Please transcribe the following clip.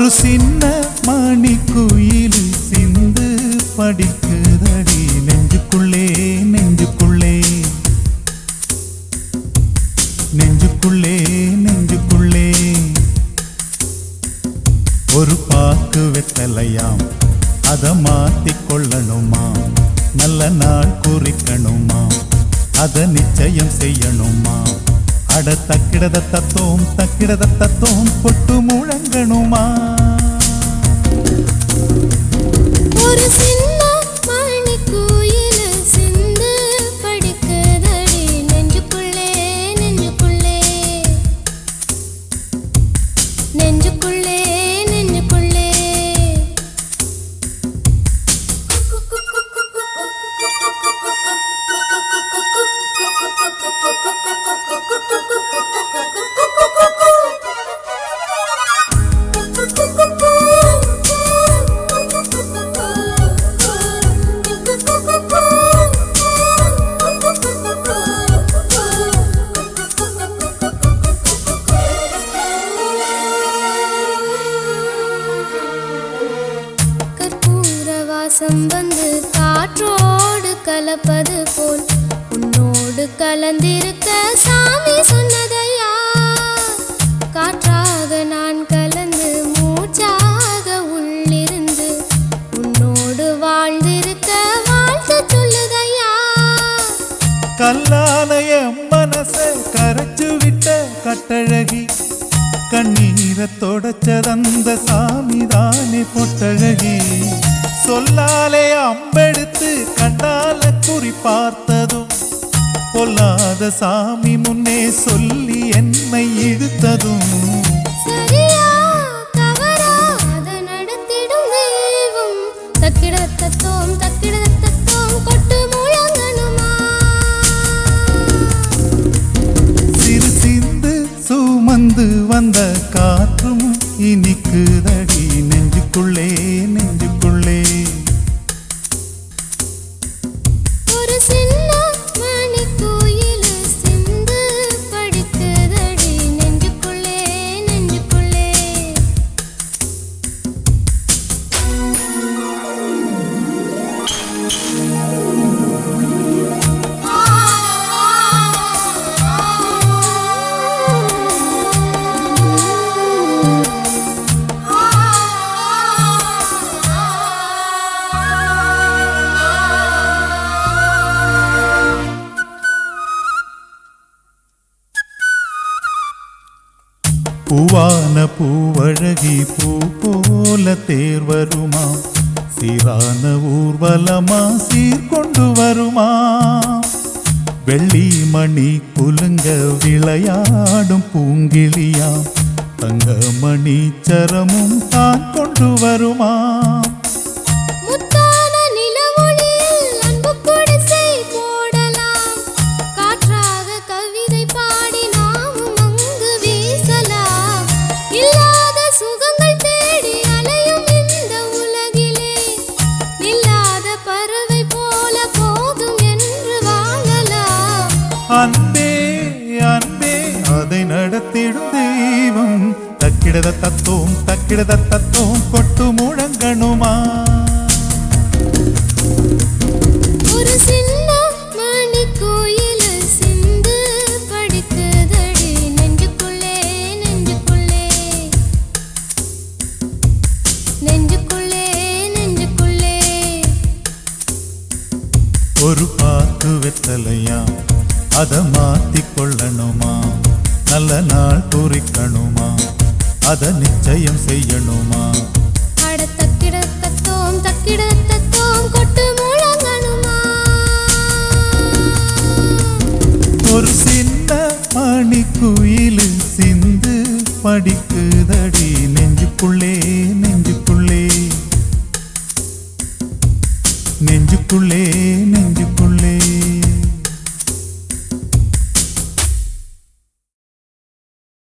ஒரு சின்ன மணிக்குயில் சிந்து படிக்குதடி நெஞ்சுக்குள்ளே நெஞ்சுக்குள்ளே நெஞ்சுக்குள்ளே நெஞ்சுக்குள்ளே ஒரு பாக்கு வெத்தலையாம் அத மாத்திக் கொள்ளணுமா நல்ல நாள் குறிக்கணுமா அத நிச்சயம் செய்யணுமா அட தக்கிடத தத்தோம் பொட்டு முழங்கணுமா ஒரு சின்ன மணிக்குயில் சிந்து படிக்குதடி நெஞ்சுக்குள்ளே நெஞ்சுக்குள்ளே நெஞ்சுக்குள்ளே நெஞ்சுக்குள்ளே வாசம் வந்து காற்றோடு கலப்பது போல் உன்னோடு கலந்திருக்க சாமி சொன்னதையா காற்றாக நான் கலந்து மூச்சாக உள்ளிருந்து உன்னோடு வாழ்ந்திருக்க வாழ்த்து சொல்லுதையா கல்லாலய மனச கரைச்சு விட்ட கட்டழகி கண்ணீரை தொடச்சதந்த சாமிதானே பொட்டழகி சொல்லாலே அம்பெடுத்து கண்ணால குறி பார்த்ததும் பொல்லாத சாமி முன்னே சொல்லி என்னை இழுத்ததும் சரியா தவறா அதை நடத்திடும் தெய்வம் தக்கிடத்தத்தோம் கொட்டு முழங்கணுமா சிறு சிந்து சுமந்து வந்த காற்றும் இனிக்குதடி நெஞ்சுக்குள்ளே நெஞ்சுக்குள்ளே ஒரு சின்ன மணிக்குயில் சிந்து படிக்குதடி நெஞ்சுக்குள்ளே நெஞ்சுக்குள்ளே பூவான பூவழகி பூ போல தேர் வருமா சீரான ஊர்வலமா சீர்கொண்டு வருமா வெள்ளி மணி குலுங்க விளையாடும் பூங்கிளியா தங்கமணி சரமும் தான் கொண்டு வருமா முத்தான நிலவொளியில் அன்பு குடிசை போடலாம் காற்றாக கவிதை பாடி நாமும் அங்கு வீசலாம் இல்லாத சுகங்கள் தேடி அலையும் இந்த உலகிலே நில்லாத பறவை போல போதும் என்று வாழலாம் அன்பே அன்பே அதை நடத்திடும் தெய்வம் தக்கிடத தத்தோம் கொட்டு முழங்கணுமா ஒரு சின்ன மணிக்குயில் சிந்து படிக்குதடி நெஞ்சுக்குள்ளே நெஞ்சுக்குள்ளே நெஞ்சுக்குள்ளே நெஞ்சுக்குள்ளே ஒரு பாக்கு வெத்தலையா அத மாத்திக் கொள்ளணுமா நல்ல நாள் குறிக்கணுமா அத நிச்சயம் செய்யணுமா அட தக்கிடத்தத்தோம் கொட்டு முழங்கணுமா ஒரு சின்ன மணிக்குயில் சிந்து படிக்குதடி நெஞ்சுக்குள்ளே நெஞ்சுக்குள்ளே நெஞ்சுக்குள்ளே நெஞ்சுக்குள்ளே